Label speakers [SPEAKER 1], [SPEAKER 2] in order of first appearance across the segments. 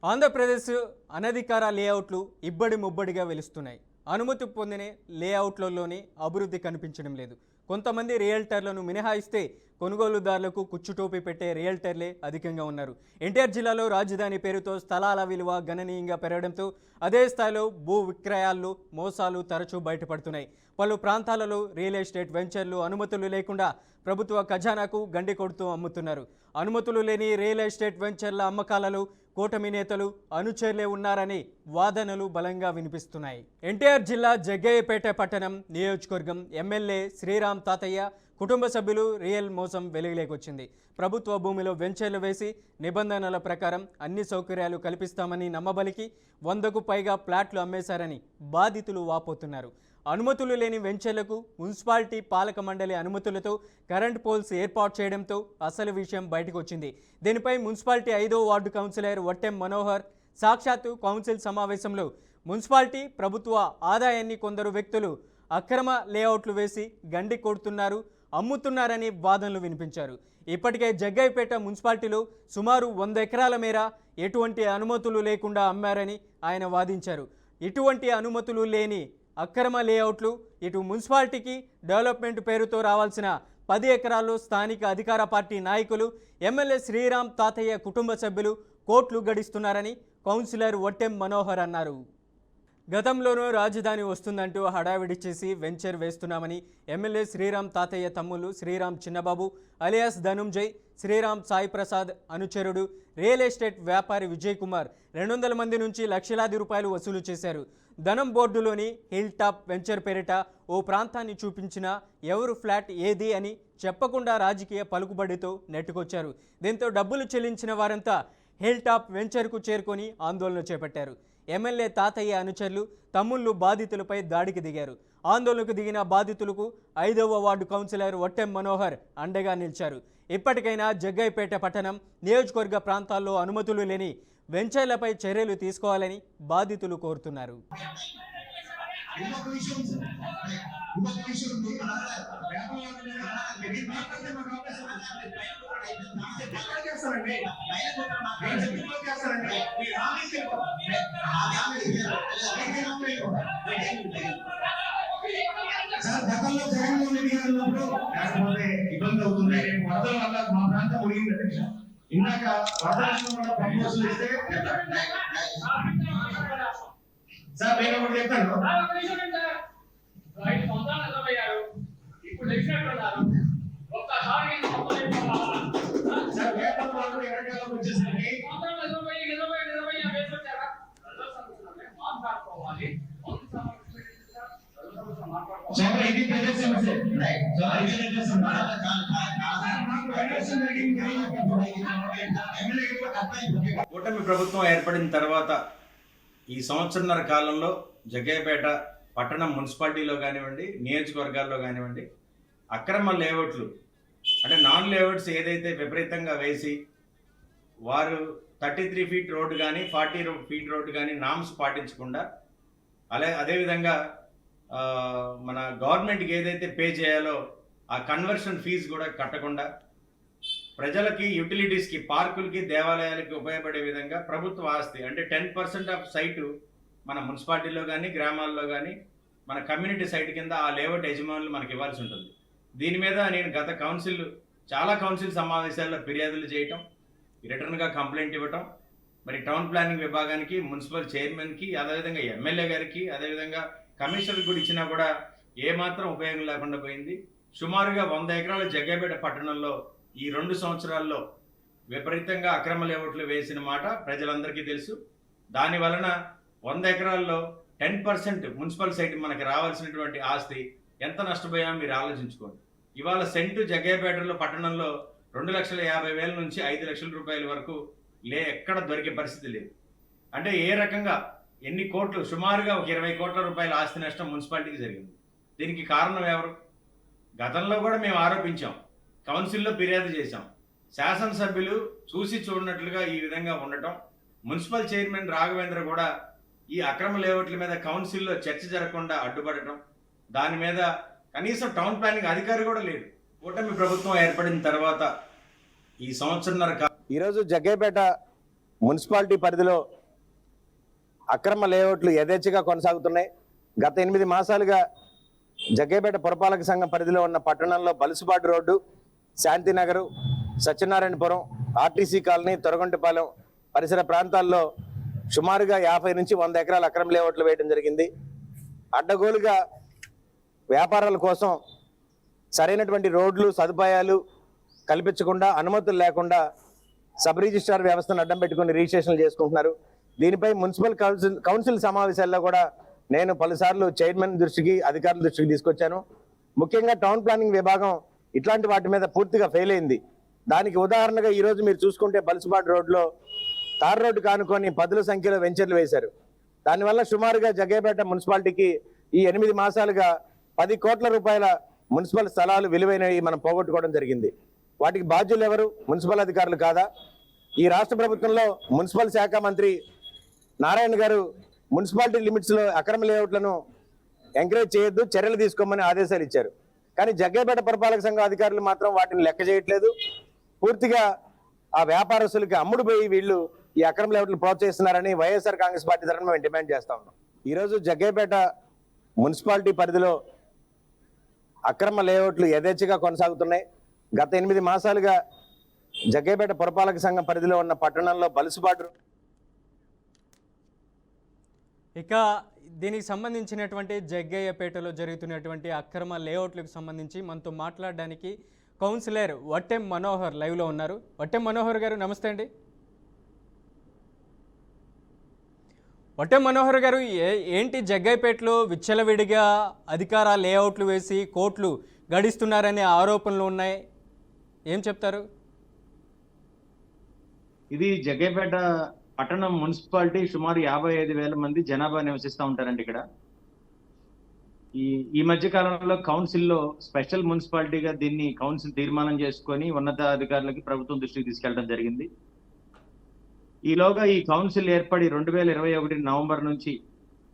[SPEAKER 1] ఆంధ్రప్రదేశ్ అనధికార లేఅవుట్లు ఇబ్బడి ముబ్బడిగా వెలుస్తున్నాయి. అనుమతి పొందిన లేఅవుట్లలోనే అభివృద్ధి కనిపించడం లేదు. కొంతమంది రియల్టర్లను మినహాయిస్తే కొనుగోలుదారులకు కుచ్చుటోపి పెట్టే రియల్టర్లే అధికంగా ఉన్నారు. ఎన్టీఆర్ జిల్లాలో రాజధాని పేరుతో స్థలాల విలువ గణనీయంగా పెరగడంతో అదే స్థాయిలో భూ విక్రయాల్లో మోసాలు తరచూ బయటపడుతున్నాయి. పలు ప్రాంతాలలో రియల్ ఎస్టేట్ వెంచర్లు అనుమతులు లేకుండా ప్రభుత్వ ఖజానాకు గండి కొడుతూ అమ్ముతున్నారు. అనుమతులు లేని రియల్ ఎస్టేట్ వెంచర్ల అమ్మకాలలో కూటమి నేతలు అనుచరులే ఉన్నారని వాదనలు బలంగా వినిపిస్తున్నాయి. ఎన్టీఆర్ జిల్లా జగ్గయ్యపేట పట్టణం నియోజకవర్గం ఎమ్మెల్యే శ్రీరామ్ తాతయ్య కుటుంబ సభ్యులు రియల్ మోసం వెలుగులేకొచ్చింది. ప్రభుత్వ భూమిలో వెంచర్లు వేసి నిబంధనల ప్రకారం అన్ని సౌకర్యాలు కల్పిస్తామని నమ్మబలికి 100కు పైగా ప్లాట్లు అమ్మేశారని బాధితులు వాపోతున్నారు. అనుమతులు లేని వెంచర్లకు మున్సిపాలిటీ పాలక మండలి అనుమతులతో కరెంట్ పోల్స్ ఏర్పాటు చేయడంతో అసలు విషయం బయటకు వచ్చింది. దీనిపై మున్సిపాలిటీ 5వ వార్డు కౌన్సిలర్ వట్టెం మనోహర్ సాక్షాత్తు కౌన్సిల్ సమావేశంలో మున్సిపాలిటీ ప్రభుత్వ ఆదాయాన్ని కొందరు వ్యక్తులు అక్రమ లేఅవుట్లు వేసి గండి కొడుతున్నారు, అమ్ముతున్నారని వాదనలు వినిపించారు. ఇప్పటికే జగ్గయ్యపేట మున్సిపాలిటీలో సుమారు 100 ఎకరాల మేర ఎటువంటి అనుమతులు లేకుండా అమ్మారని ఆయన వాదించారు. ఇటువంటి అనుమతులు లేని అక్రమ లేఅవుట్లు ఇటు మున్సిపాలిటీకి డెవలప్మెంట్ పేరుతో రావాల్సిన 10 ఎకరాల్లో స్థానిక అధికార పార్టీ నాయకులు ఎమ్మెల్యే శ్రీరామ్ తాతయ్య కుటుంబ సభ్యులు కోట్లు గడిస్తున్నారని కౌన్సిలర్ వట్టెం మనోహర్ అన్నారు. గతంలోనూ రాజధాని వస్తుందంటూ హడావిడి చేసి వెంచర్ వేస్తున్నామని ఎమ్మెల్యే శ్రీరామ్ తాతయ్య తమ్ముళ్ళు శ్రీరామ్ చిన్నబాబు అలియాస్ ధనుంజయ్, శ్రీరామ్ సాయి ప్రసాద్ అనుచరుడు రియల్ ఎస్టేట్ వ్యాపారి విజయ్ కుమార్ 200 మంది నుంచి లక్షలాది రూపాయలు వసూలు చేశారు. ధనం బోర్డులోని హిల్ టాప్ వెంచర్ పేరిట ఓ ప్రాంతాన్ని చూపించినా ఎవరు ఫ్లాట్ ఏది అని చెప్పకుండా రాజకీయ పలుకుబడితో నెట్టుకొచ్చారు. దీంతో డబ్బులు చెల్లించిన వారంతా హిల్ టాప్ వెంచర్కు చేరుకొని ఆందోళన చేపట్టారు. ఎమ్మెల్యే తాతయ్య అనుచరులు తమ్ముళ్ళు బాధితులపై దాడికి దిగారు. ఆందోళనకు దిగిన బాధితులకు 5వ వార్డు కౌన్సిలర్ వట్టెం మనోహర్ అండగా నిలిచారు. ఇప్పటికైనా జగ్గయ్యపేట పట్టణం నియోజకవర్గ ప్రాంతాల్లో అనుమతులు లేని వెంచర్లపై చర్యలు తీసుకోవాలని బాధితులు కోరుతున్నారు.
[SPEAKER 2] గతంలో జగన్మోహన్ రెడ్డి గారు ఉన్నప్పుడు లేకపోతే ఇబ్బంది అవుతుంది. వరదల వల్ల మా ప్రాంతం మునిగింది అధ్యక్ష. ఇందాక వరదల కూడా ప్రపోజల్ ఇస్తే సార్ నేను ఒకటి చెప్తాను. సార్ పేపర్ వాళ్ళు ఎరకాలం వచ్చేసరికి ఇది సమస్య.
[SPEAKER 3] కూటమి ప్రభుత్వం ఏర్పడిన తర్వాత ఈ సంవత్సరన్నర కాలంలో జగ్గయ్యపేట పట్టణం మున్సిపాలిటీలో కానివ్వండి, నియోజకవర్గాల్లో కానివ్వండి, అక్రమ లేఅవుట్లు అంటే నాన్ లేఅవుట్స్ ఏదైతే విపరీతంగా వేసి వారు 33 ఫీట్ రోడ్డు కానీ 40 ఫీట్ రోడ్డు కానీ నామ్స్ పాటించకుండా అదేవిధంగా మన గవర్నమెంట్కి ఏదైతే పే చేయాలో ఆ కన్వర్షన్ ఫీజు కూడా కట్టకుండా ప్రజలకి యూటిలిటీస్కి, పార్కులకి, దేవాలయాలకి ఉపయోగపడే విధంగా ప్రభుత్వ ఆస్తి అంటే 10% ఆఫ్ సైటు మన మున్సిపాలిటీలో కానీ గ్రామాల్లో కానీ మన కమ్యూనిటీ సైట్ కింద ఆ లేఅవుట్ యజమానులు మనకి ఇవ్వాల్సి ఉంటుంది. దీని మీద నేను గత చాలా కౌన్సిల్ సమావేశాల్లో ఫిర్యాదులు చేయటం, రిటర్న్గా కంప్లైంట్ ఇవ్వటం, మరి టౌన్ ప్లానింగ్ విభాగానికి, మున్సిపల్ చైర్మన్కి, అదేవిధంగా ఎమ్మెల్యే గారికి, అదేవిధంగా కమిషనర్కి కూడా ఇచ్చినా కూడా ఏమాత్రం ఉపయోగం లేకుండా పోయింది. సుమారుగా 100 ఎకరాల జగ్గయ్యపేట పట్టణంలో ఈ 2 సంవత్సరాల్లో విపరీతంగా అక్రమ లేఅవుట్లు వేసిన మాట ప్రజలందరికీ తెలుసు. దాని వలన 100 ఎకరాల్లో 10% మున్సిపల్ సైట్ మనకి రావాల్సినటువంటి ఆస్తి ఎంత నష్టపోయామో మీరు ఆలోచించుకోండి. ఇవాళ సెంటు జగ్గయ్యపేటలో పట్టణంలో 2,50,000 నుంచి 5 లక్షల రూపాయల వరకు ఎక్కడ దొరికే పరిస్థితి లేదు. అంటే ఏ రకంగా ఎన్ని కోట్లు, సుమారుగా ఒక 20 కోట్ల రూపాయల ఆస్తి నష్టం మున్సిపాలిటీకి జరిగింది. దీనికి కారణం ఎవరు? గతంలో కూడా మేము ఆరోపించాం, కౌన్సిల్లో ఫిర్యాదు చేశాం. శాసనసభ్యులు చూసి చూడనట్లుగా ఈ విధంగా ఉండటం, మున్సిపల్ చైర్మన్ రాఘవేంద్ర కూడా ఈ అక్రమ లేఅవుట్ల మీద కౌన్సిల్లో చర్చ జరగకుండా అడ్డుపడటం, దాని మీద కనీసం టౌన్ ప్లానింగ్ అధికారి కూడా లేదు. కూటమి ప్రభుత్వం ఏర్పడిన తర్వాత ఈ సంవత్సరన్నర
[SPEAKER 4] ఈరోజు జగ్గయ్యపేట మున్సిపాలిటీ పరిధిలో అక్రమ లేఅవుట్లు యథేచ్ఛగా కొనసాగుతున్నాయి. గత 8 మాసాలుగా జగ్గయ్యపేట పురపాలక సంఘం పరిధిలో ఉన్న పట్టణంలో బలుసుబాటు road, Shantinagar, Satyanarayanapuram, RTC colony, తొరగొంటపాలెం పరిసర ప్రాంతాల్లో సుమారుగా 50 నుంచి 100 ఎకరాల అక్రమ లేఅవుట్లు వేయడం జరిగింది. అడ్డగోలుగా వ్యాపారాల కోసం సరైనటువంటి రోడ్లు సదుపాయాలు కల్పించకుండా, అనుమతులు లేకుండా సబ్ రిజిస్ట్రార్ వ్యవస్థను అడ్డం పెట్టుకుని రిజిస్ట్రేషన్లు చేసుకుంటున్నారు. దీనిపై మున్సిపల్ కౌన్సిల్ సమావేశాల్లో కూడా నేను పలుసార్లు చైర్మన్ దృష్టికి, అధికారుల దృష్టికి తీసుకొచ్చాను. ముఖ్యంగా టౌన్ ప్లానింగ్ విభాగం ఇట్లాంటి వాటి మీద పూర్తిగా ఫెయిల్ అయింది. దానికి ఉదాహరణగా ఈరోజు మీరు చూసుకుంటే బలుసుబాటు రోడ్లో తార్ రోడ్డు కానుకొని పదుల సంఖ్యలో వెంచర్లు వేశారు. దానివల్ల సుమారుగా జగ్గయ్యపేట మున్సిపాలిటీకి ఈ 8 మాసాలుగా 10 కోట్ల రూపాయల మున్సిపల్ స్థలాలు విలువైనవి మనం పోగొట్టుకోవడం జరిగింది. వాటికి బాధ్యులు ఎవరు? మున్సిపల్ అధికారులు కాదా? ఈ రాష్ట్ర ప్రభుత్వంలో మున్సిపల్ శాఖ మంత్రి నారాయణ గారు మున్సిపాలిటీ లిమిట్స్లో అక్రమ లేఅవుట్లను ఎంకరేజ్ చేయొద్దు, చర్యలు తీసుకోమని ఆదేశాలు ఇచ్చారు. కానీ జగ్గయ్యపేట పురపాలక సంఘం అధికారులు మాత్రం వాటిని లెక్క చేయట్లేదు. పూర్తిగా ఆ వ్యాపారస్తులకి అమ్ముడు పోయి వీళ్ళు ఈ అక్రమ లేఅవుట్లు ప్రోత్సహిస్తున్నారని వైఎస్ఆర్ కాంగ్రెస్ పార్టీ తరఫున మేము డిమాండ్ చేస్తా ఉన్నాం. ఈరోజు జగ్గయ్యపేట మున్సిపాలిటీ పరిధిలో అక్రమ లేఅవుట్లు యథేచ్ఛగా కొనసాగుతున్నాయి. గత 8 మాసాలుగా జగ్గయ్యపేట పురపాలక సంఘం పరిధిలో ఉన్న పట్టణంలో బలుసుబాటు.
[SPEAKER 1] ఇక దీనికి సంబంధించినటువంటి జగ్గయ్యపేటలో జరుగుతున్నటువంటి అక్రమ లేఅవుట్లకు సంబంధించి మనతో మాట్లాడడానికి కౌన్సిలర్ వట్టెం మనోహర్ లైవ్లో ఉన్నారు. వట్టెం మనోహర్ గారు నమస్తే అండి. వట్టెం మనోహర్ గారు, ఏంటి జగ్గయ్యపేటలో విచ్చలవిడిగా అధికార లేఅవుట్లు వేసి కోట్లు గడిస్తున్నారనే ఆరోపణలు ఉన్నాయి, ఏం చెప్తారు?
[SPEAKER 3] ఇది జగ్గయ్యపేట పట్టణం మున్సిపాలిటీ సుమారు 55,000 మంది జనాభా నివసిస్తూ ఉంటారండి ఇక్కడ. ఈ మధ్య కాలంలో కౌన్సిల్లో స్పెషల్ మున్సిపాలిటీగా దీన్ని కౌన్సిల్ తీర్మానం చేసుకొని ఉన్నతాధికారులకి ప్రభుత్వం దృష్టికి తీసుకెళ్లడం జరిగింది. ఈలోగా ఈ కౌన్సిల్ ఏర్పడి 2021 నవంబర్ నుంచి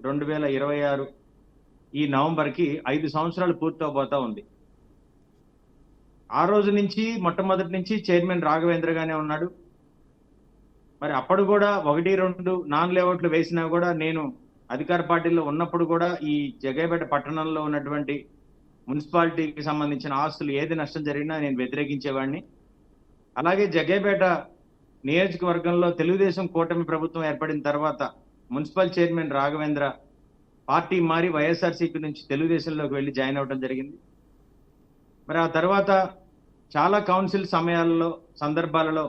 [SPEAKER 3] 2026 ఈ నవంబర్కి 5 సంవత్సరాలు పూర్తవబోతా ఉంది. ఆ రోజు నుంచి మొట్టమొదటి నుంచి చైర్మన్ రాఘవేంద్ర గానే ఉన్నాడు. మరి అప్పుడు కూడా 1-2 నాన్ లేఅవుట్లు వేసినా కూడా నేను అధికార పార్టీలో ఉన్నప్పుడు కూడా ఈ జగ్గయ్యపేట పట్టణంలో ఉన్నటువంటి మున్సిపాలిటీకి సంబంధించిన ఆస్తులు ఏది నష్టం జరిగినా నేను వ్యతిరేకించేవాడిని. అలాగే జగ్గయ్యపేట నియోజకవర్గంలో తెలుగుదేశం కూటమి ప్రభుత్వం ఏర్పడిన తర్వాత మున్సిపల్ చైర్మన్ రాఘవేంద్ర పార్టీ మారి వైఎస్ఆర్సీపీ నుంచి తెలుగుదేశంలోకి వెళ్ళి జాయిన్ అవ్వడం జరిగింది. మరి ఆ తర్వాత చాలా కౌన్సిల్ సమయాలలో సందర్భాలలో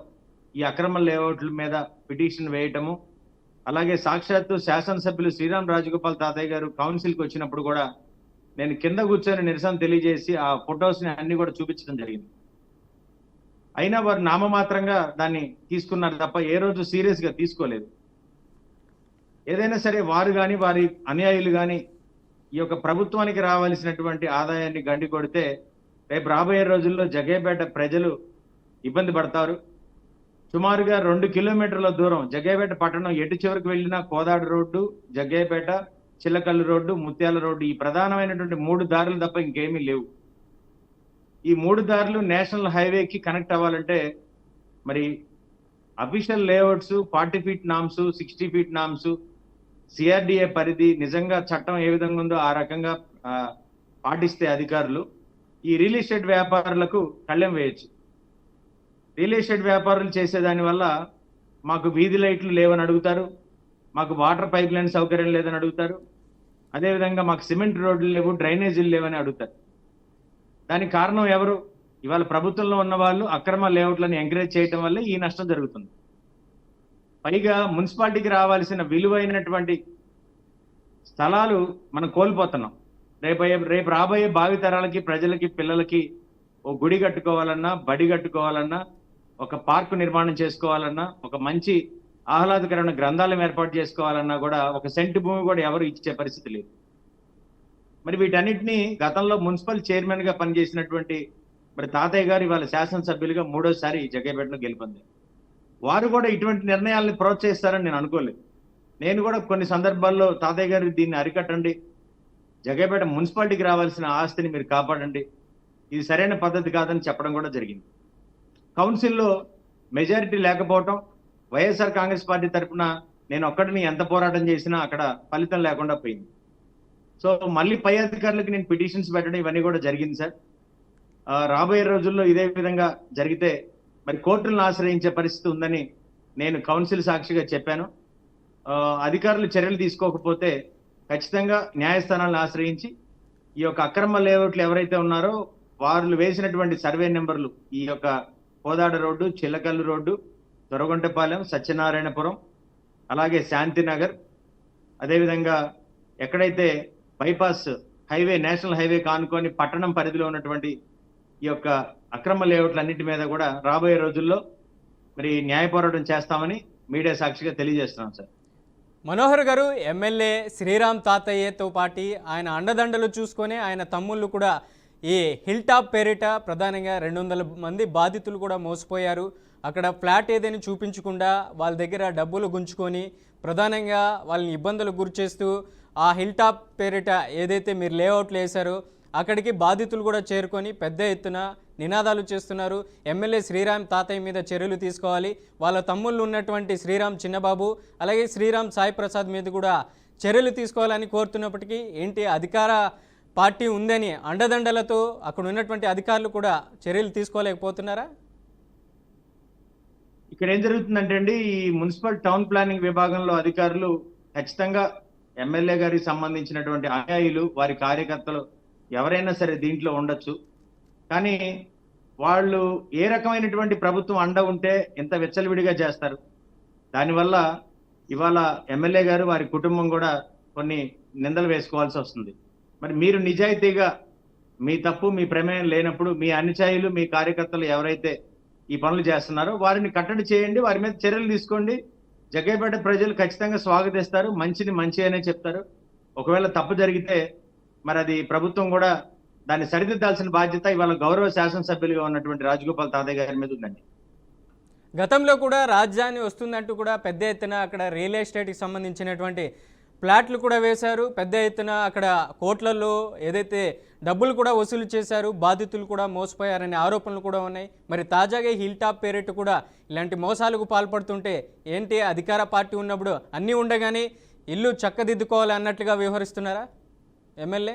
[SPEAKER 3] ఈ అక్రమ లేఅవుట్ల మీద పిటిషన్ వేయటము, అలాగే సాక్షాత్తు శాసనసభ్యులు శ్రీరామ్ రాజగోపాల్ తాతయ్య గారు కౌన్సిల్కి వచ్చినప్పుడు కూడా నేను కింద కూర్చొని నిరసన తెలియజేసి ఆ ఫొటోస్ని అన్ని కూడా చూపించడం జరిగింది. అయినా వారు నామమాత్రంగా దాన్ని తీసుకున్నారు తప్ప ఏ రోజు సీరియస్గా తీసుకోలేదు. ఏదైనా సరే వారు కానీ వారి అనుయాయులు కానీ ఈ యొక్క ప్రభుత్వానికి రావాల్సినటువంటి ఆదాయాన్ని గండి కొడితే రేపు రాబోయే రోజుల్లో జగ్గయ్యపేట ప్రజలు ఇబ్బంది పడతారు. సుమారుగా 2 కిలోమీటర్ల దూరం జగ్గయ్యపేట పట్టణం ఎటు చివరికి వెళ్ళినా కోదాడు రోడ్డు, జగ్గయ్యపేట, చిల్లకల్లు రోడ్డు, ముత్యాల రోడ్డు, ఈ ప్రధానమైనటువంటి 3 దారులు తప్ప ఇంకేమీ లేవు. ఈ 3 దారులు నేషనల్ హైవేకి కనెక్ట్ అవ్వాలంటే మరి official layouts 40 feet norms, 60 feet norms, CRDA పరిధి నిజంగా చట్టం ఏ విధంగా ఉందో ఆ రకంగా పాటిస్తే అధికారులు ఈ రియల్ ఎస్టేట్ వ్యాపారులకు కళ్ళెం వేయచ్చు. రియల్ ఎస్టేట్ వ్యాపారులు చేసేదాని వల్ల మాకు వీధి లైట్లు లేవని అడుగుతారు, మాకు వాటర్ పైప్ లైన్ సౌకర్యం లేదని అడుగుతారు, అదేవిధంగా మాకు సిమెంట్ రోడ్లు లేవు, డ్రైనేజీలు లేవని అడుగుతారు. దానికి కారణం ఎవరు? ఇవాళ ప్రభుత్వంలో ఉన్న వాళ్ళు అక్రమ లేఅవుట్లను ఎంకరేజ్ చేయటం వల్లే ఈ నష్టం జరుగుతుంది. పైగా మున్సిపాలిటీకి రావాల్సిన విలువైనటువంటి స్థలాలు మనం కోల్పోతున్నాం. రేపు రాబోయే భావితరాలకి, ప్రజలకి, పిల్లలకి ఓ గుడి కట్టుకోవాలన్నా, బడి కట్టుకోవాలన్నా, ఒక పార్కు నిర్మాణం చేసుకోవాలన్నా, ఒక మంచి ఆహ్లాదకరమైన గ్రంథాలయం ఏర్పాటు చేసుకోవాలన్నా కూడా 1 సెంటు భూమి కూడా ఎవరు ఇచ్చే పరిస్థితి లేదు. మరి వీటన్నిటినీ గతంలో మున్సిపల్ చైర్మన్ గా పనిచేసినటువంటి మరి తాతయ్య గారు ఇవాళ శాసనసభ్యులుగా 3వసారి జగ్గయ్యపేటలో గెలుపొందారు. వారు కూడా ఇటువంటి నిర్ణయాలను ప్రోత్సహిస్తారని నేను అనుకోలేదు. నేను కూడా కొన్ని సందర్భాల్లో తాతయ్య గారు దీన్ని అరికట్టండి, జగ్గయ్యపేట మున్సిపాలిటీకి రావాల్సిన ఆస్తిని మీరు కాపాడండి, ఇది సరైన పద్ధతి కాదని చెప్పడం కూడా జరిగింది. కౌన్సిల్లో మెజారిటీ లేకపోవటం, వైఎస్ఆర్ కాంగ్రెస్ పార్టీ తరఫున నేను ఒక్కడిని ఎంత పోరాటం చేసినా అక్కడ ఫలితం లేకుండా పోయింది. సో మళ్ళీ పై అధికారులకు నేను పిటిషన్స్ పెట్టడం ఇవన్నీ కూడా జరిగింది సార్. రాబోయే రోజుల్లో ఇదే విధంగా జరిగితే మరి కోర్టులను ఆశ్రయించే పరిస్థితి ఉందని నేను కౌన్సిల్ సాక్షిగా చెప్పాను. అధికారులు చర్యలు తీసుకోకపోతే ఖచ్చితంగా న్యాయస్థానాలను ఆశ్రయించి ఈ యొక్క అక్రమ లేఅవుట్లు ఎవరైతే ఉన్నారో వాళ్ళు వేసినటువంటి సర్వే నెంబర్లు ఈ యొక్క కోదాడ రోడ్డు, చిల్లకల్లు రోడ్డు, దొరగొంటపాలెం, సత్యనారాయణపురం, అలాగే శాంతినగర్, అదేవిధంగా ఎక్కడైతే బైపాస్ హైవే, నేషనల్ హైవే కానుకొని పట్టణం పరిధిలో ఉన్నటువంటి ఈ యొక్క అక్రమ లేఅవుట్లన్నిటి మీద కూడా రాబోయే రోజుల్లో మరి న్యాయ పోరాటం చేస్తామని మీడియా సాక్షిగా తెలియజేస్తున్నాం సార్.
[SPEAKER 1] మనోహర్ గారు, ఎమ్మెల్యే శ్రీరామ్ తాతయ్యతో పాటు ఆయన అండదండలు చూసుకొని ఆయన తమ్ముళ్ళు కూడా ఈ హిల్ టాప్ పేరిట ప్రధానంగా 200 మంది బాధితులు కూడా మోసపోయారు. అక్కడ ఫ్లాట్ ఏదైనా చూపించకుండా వాళ్ళ దగ్గర డబ్బులు గుంజుకొని ప్రధానంగా వాళ్ళని ఇబ్బందులు గురిచేస్తూ ఆ హిల్ టాప్ పేరిట ఏదైతే మీరు లేఅవుట్లు వేశారో అక్కడికి బాధితులు కూడా చేరుకొని పెద్ద ఎత్తున నినాదాలు చేస్తున్నారు. ఎమ్మెల్యే శ్రీరామ్ తాతయ్య మీద చర్యలు తీసుకోవాలి, వాళ్ళ తమ్ముళ్ళు ఉన్నటువంటి శ్రీరామ్ చిన్నబాబు అలాగే శ్రీరామ్ సాయి ప్రసాద్ మీద కూడా చర్యలు తీసుకోవాలని కోరుతున్నప్పటికీ ఏంటి అధికార పార్టీ ఉందని అండదండలతో అక్కడ ఉన్నటువంటి అధికారులు కూడా చర్యలు తీసుకోలేకపోతున్నారా?
[SPEAKER 3] ఇక్కడ ఏం జరుగుతుందంటే అండి, ఈ మున్సిపల్ టౌన్ ప్లానింగ్ విభాగంలో అధికారులు ఖచ్చితంగా ఎమ్మెల్యే గారికి సంబంధించినటువంటి అనుయాయులు, వారి కార్యకర్తలు ఎవరైనా సరే దీంట్లో ఉండొచ్చు. కానీ వాళ్ళు ఏ రకమైనటువంటి ప్రభుత్వం అండ ఉంటే ఎంత విచ్చలవిడిగా చేస్తారు. దానివల్ల ఇవాళ ఎమ్మెల్యే గారు, వారి కుటుంబం కూడా కొన్ని నిందలు వేసుకోవాల్సి వస్తుంది. మరి మీరు నిజాయితీగా మీ తప్పు, మీ ప్రమేయం లేనప్పుడు మీ అనుచాయులు, మీ కార్యకర్తలు ఎవరైతే ఈ పనులు చేస్తున్నారో వారిని కట్టడి చేయండి, వారి మీద చర్యలు తీసుకోండి. జగ్గయ్యపేట ప్రజలు ఖచ్చితంగా స్వాగతిస్తారు, మంచిని మంచి అనే చెప్తారు. ఒకవేళ తప్పు జరిగితే మరి అది ప్రభుత్వం కూడా దాన్ని సరిదిద్దాల్సిన బాధ్యత ఇవాళ గౌరవ శాసనసభ్యులుగా ఉన్నటువంటి రాజగోపాల్ తాతయ్య గారి మీద ఉందండి.
[SPEAKER 1] గతంలో కూడా రాజధాని వస్తుందంటూ కూడా పెద్ద ఎత్తున అక్కడ రియల్ ఎస్టేట్కి సంబంధించినటువంటి ఫ్లాట్లు కూడా వేశారు. పెద్ద ఎత్తున అక్కడ కోట్లలో ఏదైతే డబ్బులు కూడా వసూలు చేశారు, బాధితులు కూడా మోసపోయారనే ఆరోపణలు కూడా ఉన్నాయి. మరి తాజాగా హిల్ టాప్ పేరిట కూడా ఇలాంటి మోసాలకు పాల్పడుతుంటే ఏంటి అధికార పార్టీ ఉన్నప్పుడు అన్నీ ఉండగానే ఇల్లు చక్కదిద్దుకోవాలి అన్నట్లుగా వ్యవహరిస్తున్నారా ఎమ్మెల్యే?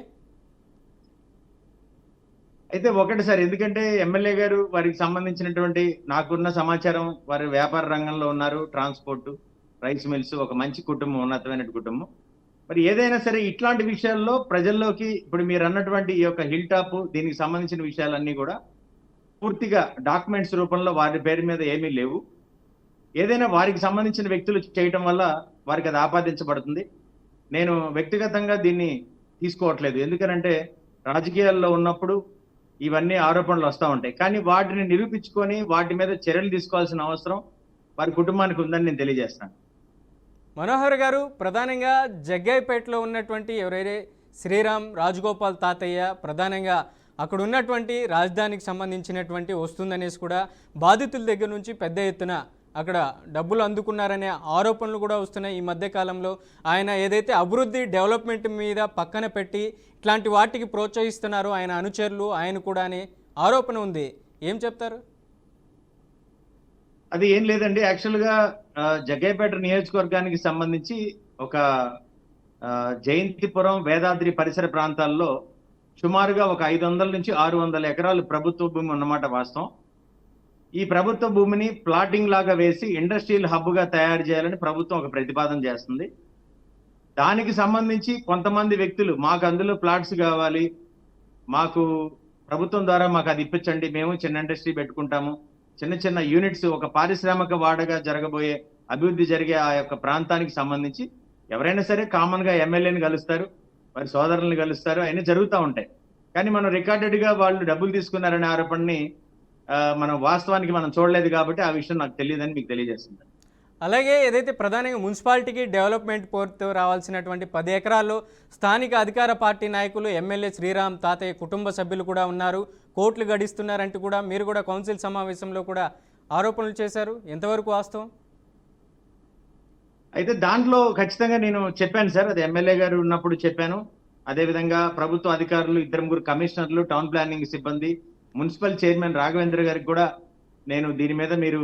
[SPEAKER 3] అయితే ఒకటి సార్, ఎందుకంటే ఎమ్మెల్యే గారు వారికి సంబంధించినటువంటి నాకున్న సమాచారం వారి వ్యాపార రంగంలో ఉన్నారు, ట్రాన్స్పోర్ట్, రైస్ మిల్స్, ఒక మంచి కుటుంబం, ఉన్నతమైన కుటుంబం. మరి ఏదైనా సరే ఇట్లాంటి విషయాల్లో ప్రజల్లోకి ఇప్పుడు మీరు అన్నటువంటి ఈ యొక్క హిల్ టాప్ దీనికి సంబంధించిన విషయాలన్నీ కూడా పూర్తిగా డాక్యుమెంట్స్ రూపంలో వారి పేరు మీద ఏమీ లేవు. ఏదైనా వారికి సంబంధించిన వ్యక్తులు చేయటం వల్ల వారికి అది ఆపాదించబడుతుంది. నేను వ్యక్తిగతంగా దీన్ని తీసుకోవట్లేదు, ఎందుకనంటే రాజకీయాల్లో ఉన్నప్పుడు ఇవన్నీ ఆరోపణలు వస్తూ ఉంటాయి. కానీ వాటిని నిరూపించుకొని వాటి మీద చర్యలు తీసుకోవాల్సిన అవసరం వారి కుటుంబానికి ఉందని నేను తెలియజేస్తాను.
[SPEAKER 1] మనోహర్ గారు, ప్రధానంగా జగ్గయ్యపేటలో ఉన్నటువంటి ఎవరైతే శ్రీరామ్ రాజగోపాల్ తాతయ్య ప్రధానంగా అక్కడ ఉన్నటువంటి రాజధానికి సంబంధించినటువంటి వస్తుందనేసి కూడా బాధితుల దగ్గర నుంచి పెద్ద ఎత్తున అక్కడ డబ్బులు అందుకున్నారనే ఆరోపణలు కూడా వస్తున్నాయి ఈ మధ్యకాలంలో. ఆయన ఏదైతే అభివృద్ధి డెవలప్మెంట్ మీద పక్కన పెట్టి ఇట్లాంటి వాటికి ప్రోత్సహిస్తున్నారు ఆయన అనుచరులు, ఆయన కూడా అనే ఆరోపణ ఉంది. ఏం చెప్తారు?
[SPEAKER 3] అది ఏం లేదండి, యాక్చువల్గా జగ్గయ్యపేట నియోజకవర్గానికి సంబంధించి ఒక జయంతిపురం, వేదాద్రి పరిసర ప్రాంతాల్లో సుమారుగా ఒక 500 నుంచి 600 ఎకరాలు ప్రభుత్వ భూమి ఉన్నమాట వాస్తవం. ఈ ప్రభుత్వ భూమిని ప్లాటింగ్ లాగా వేసి ఇండస్ట్రియల్ హబ్ గా తయారు చేయాలని ప్రభుత్వం ఒక ప్రతిపాదన చేస్తుంది. దానికి సంబంధించి కొంతమంది వ్యక్తులు మాకు అందులో ప్లాట్స్ కావాలి, మాకు ప్రభుత్వం ద్వారా మాకు అది ఇప్పించండి, మేము చిన్న ఇండస్ట్రీ పెట్టుకుంటాము, చిన్న చిన్న యూనిట్స్, ఒక పారిశ్రామిక వాడగా జరగబోయే అభివృద్ధి జరిగే ఆ యొక్క ప్రాంతానికి సంబంధించి ఎవరైనా సరే కామన్ గా ఎమ్మెల్యేని కలుస్తారు, వారి సోదరులను కలుస్తారు, అవన్నీ జరుగుతూ ఉంటాయి. కానీ మనం రికార్డెడ్ గా వాళ్ళు డబ్బులు తీసుకున్నారనే ఆరోపణని మనం వాస్తవానికి మనం చూడలేదు కాబట్టి ఆ విషయం నాకు తెలియదని మీకు తెలియజేస్తుంది.
[SPEAKER 1] అలాగే ఏదైతే ప్రధానంగా మున్సిపాలిటీకి డెవలప్మెంట్ పోర్తో రావాల్సినటువంటి 10 ఎకరాల్లో స్థానిక అధికార పార్టీ నాయకులు, ఎమ్మెల్యే శ్రీరామ్ తాతయ్య కుటుంబ సభ్యులు కూడా ఉన్నారు, కోట్లు గడిస్తున్నారంటూ కూడా మీరు కూడా కౌన్సిల్ సమావేశంలో కూడా ఆరోపణలు చేశారు. ఎంతవరకు వాస్తవం?
[SPEAKER 3] అయితే దాంట్లో ఖచ్చితంగా నేను చెప్పాను సార్, అది ఎమ్మెల్యే గారు ఉన్నప్పుడు చెప్పాను. అదేవిధంగా ప్రభుత్వ అధికారులు, 2-3 కమిషనర్లు, టౌన్ ప్లానింగ్ సిబ్బంది, మున్సిపల్ చైర్మన్ రాఘవేంద్ర గారికి కూడా నేను దీని మీద మీరు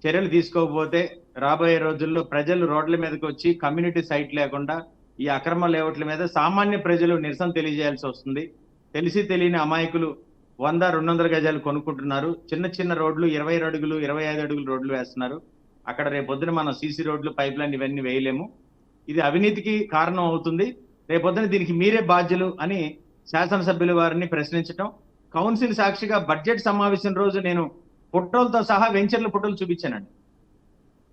[SPEAKER 3] చర్యలు తీసుకోకపోతే రాబోయే రోజుల్లో ప్రజలు రోడ్ల మీదకి వచ్చి కమ్యూనిటీ సైట్ లేకుండా ఈ అక్రమ లేఅవుట్ల మీద సామాన్య ప్రజలు నిరసన తెలియజేయాల్సి వస్తుంది. తెలిసి తెలియని అమాయకులు 100-200 గజాలు కొనుక్కుంటున్నారు. చిన్న చిన్న రోడ్లు 20 అడుగులు 25 అడుగులు రోడ్లు వేస్తున్నారు. అక్కడ రేపొద్దున మనం సీసీ రోడ్లు, పైప్ లైన్ ఇవన్నీ వేయలేము. ఇది అవినీతికి కారణం అవుతుంది. రేపొద్దున దీనికి మీరే బాధ్యులు అని శాసనసభ్యుల వారిని ప్రశ్నించటం, కౌన్సిల్ సాక్షిగా బడ్జెట్ సమావేశం రోజు నేను ఫోటోలతో సహా వెంచర్ల ఫోటోలు చూపించానండి.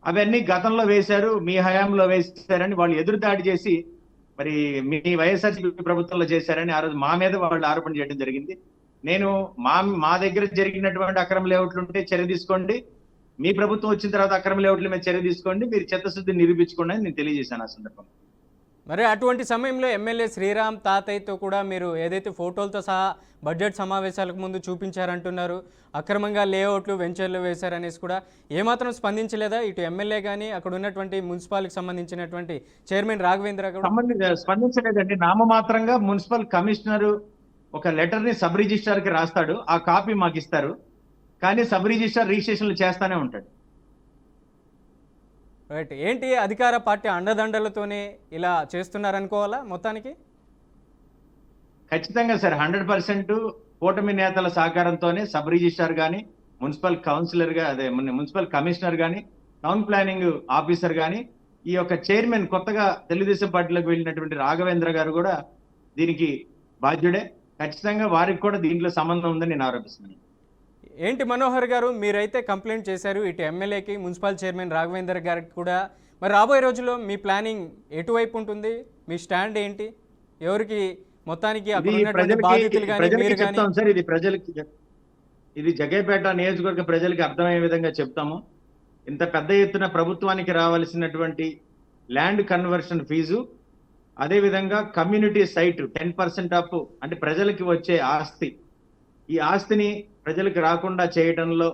[SPEAKER 3] అవన్నీ గతంలో వేశారు, మీ హయాంలో వేశారని వాళ్ళు ఎదురుదాడి చేసి మరి మీ వైఎస్ఆర్సీపీ ప్రభుత్వంలో చేశారని ఆ రోజు మా మీద వాళ్ళు ఆరోపణ చేయడం జరిగింది. నేను మా దగ్గర జరిగినటువంటి అక్రమ లేఅవుట్లు ఉంటే చర్య తీసుకోండి, మీ ప్రభుత్వం వచ్చిన తర్వాత అక్రమ లేఅవుట్ల మీద చర్య తీసుకోండి, మీరు చిత్తశుద్ధిని నిరూపించుకోండి అని నేను తెలియజేశాను ఆ సందర్భంగా.
[SPEAKER 1] మరి అటువంటి సమయంలో ఎమ్మెల్యే శ్రీరామ్ తాతయ్యతో కూడా మీరు ఏదైతే ఫోటోలతో సహా బడ్జెట్ సమావేశాలకు ముందు చూపించారంటున్నారు, అక్రమంగా లేఅవుట్లు వెంచర్లు వేశారనేసి కూడా ఏమాత్రం స్పందించలేదా ఇటు ఎమ్మెల్యే కానీ అక్కడ ఉన్నటువంటి మున్సిపాలిటీకి సంబంధించినటువంటి చైర్మన్ రాఘవేంద్ర కూడా?
[SPEAKER 3] స్పందించలేదండి. నామమాత్రంగా మున్సిపల్ కమిషనర్ ఒక లెటర్ ని సబ్ రిజిస్ట్రార్ కి రాస్తాడు, ఆ కాపీ మాకు ఇస్తారు, కానీ సబ్ రిజిస్ట్రార్ రిజిస్ట్రేషన్లు చేస్తానే ఉంటాడు.
[SPEAKER 1] రైట్. ఏంటి అధికార పార్టీ అండదండలతోనే ఇలా చేస్తున్నారనుకోవాలా మొత్తానికి?
[SPEAKER 3] ఖచ్చితంగా సార్, 100% కూటమి నేతల సహకారంతోనే సబ్ రిజిస్ట్రార్ గాని, మున్సిపల్ కౌన్సిలర్ గా అదే మున్సిపల్ కమిషనర్ గాని, టౌన్ ప్లానింగ్ ఆఫీసర్ గాని, ఈ యొక్క చైర్మన్ కొత్తగా తెలుగుదేశం పార్టీలోకి వెళ్ళినటువంటి రాఘవేంద్ర గారు కూడా దీనికి బాధ్యుడే. ఖచ్చితంగా వారికి కూడా దీంట్లో సంబంధం ఉందని నేను ఆరోపిస్తున్నాను.
[SPEAKER 1] ఏంటి మనోహర్ గారు, మీరైతే కంప్లైంట్ చేశారు ఇటు ఎమ్మెల్యేకి, మున్సిపల్ చైర్మన్ రాఘవేందర్ గారికి కూడా. మరి రాబోయే రోజుల్లో మీ ప్లానింగ్ ఎటువైపు ఉంటుంది? మీ స్టాండ్ ఏంటి? ఎవరికి మొత్తానికి అక్కడ ఉన్నటువంటి బాధితులు కానీ మీరు కానీ?
[SPEAKER 3] చెప్తాం సార్, ఇది జగ్గయ్యపేట నియోజకవర్గ ప్రజలకి అర్థమయ్యే విధంగా చెప్తాము. ఇంత పెద్ద ఎత్తున ప్రభుత్వానికి రావాల్సినటువంటి ల్యాండ్ కన్వర్షన్ ఫీజు, అదే విధంగా కమ్యూనిటీ సైట్ 10% ఆఫ్ అంటే ప్రజలకి వచ్చే ఆస్తి, ఈ ఆస్తిని ప్రజలకు రాకుండా చేయడంలో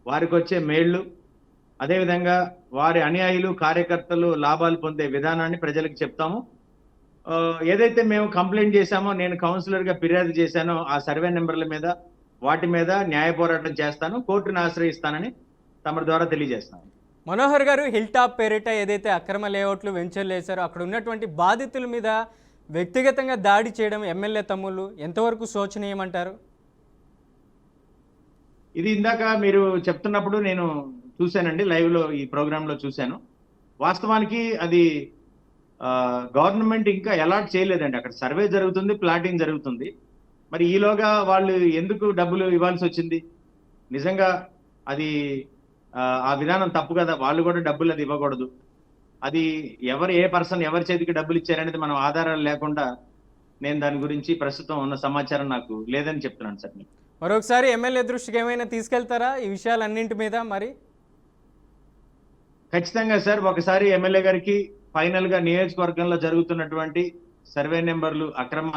[SPEAKER 3] వారికి వచ్చే మేళ్లు, అదేవిధంగా వారి అనుయాయులు కార్యకర్తలు లాభాలు పొందే విధానాన్ని ప్రజలకు చెప్తాము. ఏదైతే మేము కంప్లైంట్ చేశామో, నేను కౌన్సిలర్ గా ఫిర్యాదు చేశానో ఆ సర్వే నెంబర్ల మీద, వాటి మీద న్యాయ పోరాటం చేస్తాను, కోర్టును ఆశ్రయిస్తానని తమ ద్వారా తెలియజేస్తాను.
[SPEAKER 1] మనోహర్ గారు, హిల్ టాప్ పేరిట ఏదైతే అక్రమ లేఅవుట్లు వెంచర్లు వేశారో అక్కడ ఉన్నటువంటి బాధితుల మీద వ్యక్తిగతంగా దాడి చేయడం ఎమ్మెల్యే తమ్ముళ్ళు ఎంతవరకు శోచనీయమంటారు?
[SPEAKER 3] ఇది ఇందాక మీరు చెప్తున్నప్పుడు నేను చూశానండి, లైవ్ లో ఈ ప్రోగ్రామ్ లో చూశాను. వాస్తవానికి అది గవర్నమెంట్ ఇంకా అలాట్ చేయలేదండి. అక్కడ సర్వే జరుగుతుంది, ప్లాటింగ్ జరుగుతుంది. మరి ఈలోగా వాళ్ళు ఎందుకు డబ్బులు ఇవ్వాల్సి వచ్చింది? నిజంగా అది ఆ విధానం తప్పు కదా. వాళ్ళు కూడా డబ్బులు అది ఇవ్వకూడదు. అది ఏ పర్సన్ ఎవరి చేతికి డబ్బులు ఇచ్చారనేది మనం ఆధారాలు లేకుండా నేను దాని గురించి ప్రస్తుతం ఉన్న సమాచారం నాకు లేదని చెప్తున్నాను సార్.
[SPEAKER 1] మరొకసారి ఎమ్మెల్యే దృష్టికి ఏమైనా తీసుకెళ్తారా ఈ విషయాలన్నింటి మీద? మరి
[SPEAKER 3] ఖచ్చితంగా సార్, ఒకసారి ఎమ్మెల్యే గారికి ఫైనల్ గా నియోజకవర్గంలో జరుగుతున్నటువంటి సర్వే నెంబర్లు, అక్రమ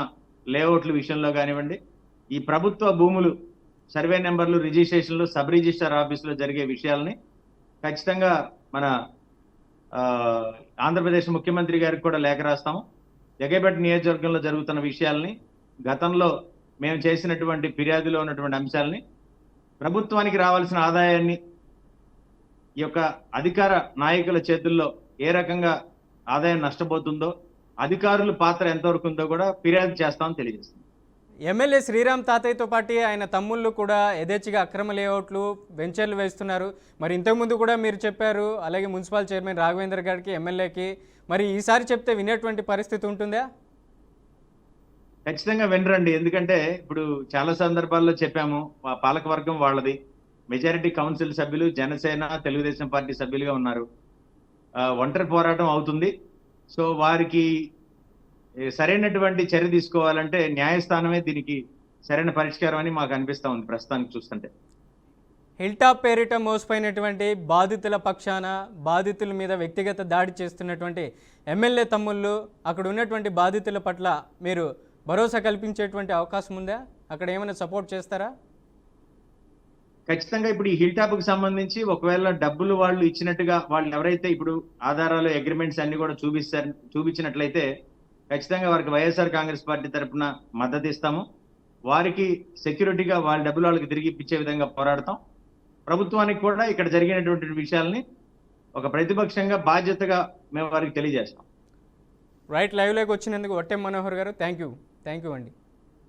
[SPEAKER 3] లేఅవుట్ల విషయంలో కానివ్వండి, ఈ ప్రభుత్వ భూములు సర్వే నెంబర్లు, రిజిస్ట్రేషన్లు, సబ్ రిజిస్ట్రార్ ఆఫీసులో జరిగే విషయాలని ఖచ్చితంగా మన ఆంధ్రప్రదేశ్ ముఖ్యమంత్రి గారికి కూడా లేఖ రాస్తాము. జగ్గయ్యపేట నియోజకవర్గంలో జరుగుతున్న విషయాల్ని, గతంలో మేము చేసినటువంటి ఫిర్యాదులో ఉన్నటువంటి అంశాలని, ప్రభుత్వానికి రావాల్సిన ఆదాయాన్ని ఈ యొక్క అధికార నాయకుల చేతుల్లో ఏ రకంగా ఆదాయం నష్టపోతుందో, అధికారుల పాత్ర ఎంతవరకు ఉందో కూడా ఫిర్యాదు చేస్తామని తెలియజేస్తుంది.
[SPEAKER 1] ఎమ్మెల్యే శ్రీరామ్ తాతయ్యతో పాటు ఆయన తమ్ముళ్ళు కూడా యథేచ్ఛగా అక్రమ లేఅవుట్లు వెంచర్లు వేస్తున్నారు. మరి ఇంతకుముందు కూడా మీరు చెప్పారు, అలాగే మున్సిపల్ చైర్మన్ రాఘవేంద్ర గారికి, ఎమ్మెల్యేకి. మరి ఈసారి చెప్తే వినేటువంటి పరిస్థితి ఉంటుందా?
[SPEAKER 3] ఖచ్చితంగా వినరండి. ఎందుకంటే ఇప్పుడు చాలా సందర్భాల్లో చెప్పాము, పాలకవర్గం వాళ్ళది, మెజారిటీ కౌన్సిల్ సభ్యులు జనసేన, తెలుగుదేశం పార్టీ సభ్యులుగా ఉన్నారు. ఒంటరి పోరాటం అవుతుంది. సో వారికి సరైనటువంటి చర్య తీసుకోవాలంటే న్యాయస్థానమే దీనికి సరైన పరిష్కారం అని మాకు అనిపిస్తా ఉంది ప్రస్తుతానికి చూస్తుంటే.
[SPEAKER 1] హిల్ టాప్ పేరిట మోసపోయినటువంటి బాధితుల పక్షాన, బాధితుల మీద వ్యక్తిగత దాడి చేస్తున్నటువంటి ఎమ్మెల్యే తమ్ముళ్ళు, అక్కడ ఉన్నటువంటి బాధితుల పట్ల మీరు భరోసా కల్పించేటువంటి అవకాశం ఉందా? అక్కడ ఏమైనా సపోర్ట్ చేస్తారా?
[SPEAKER 3] ఖచ్చితంగా ఇప్పుడు ఈ హిల్ టాప్ కి సంబంధించి ఒకవేళ డబ్బులు వాళ్ళు ఇచ్చినట్టుగా వాళ్ళు ఎవరైతే ఇప్పుడు ఆధారాలు, అగ్రిమెంట్స్ అన్ని కూడా చూపించినట్లయితే ఖచ్చితంగా వారికి వైఎస్ఆర్ కాంగ్రెస్ పార్టీ తరఫున మద్దతు ఇస్తాము. వారికి సెక్యూరిటీగా వాళ్ళ డబ్బులు వాళ్ళకి తిరిగి ఇప్పించే విధంగా పోరాడతాం. ప్రభుత్వానికి కూడా ఇక్కడ జరిగినటువంటి విషయాల్ని
[SPEAKER 5] ఒక ప్రతిపక్షంగా బాధ్యతగా మేము వారికి తెలియజేస్తాం.
[SPEAKER 1] రైట్, లైవ్లోకి వచ్చినందుకు వట్టెం మనోహర్ గారు థ్యాంక్ యూ అండి.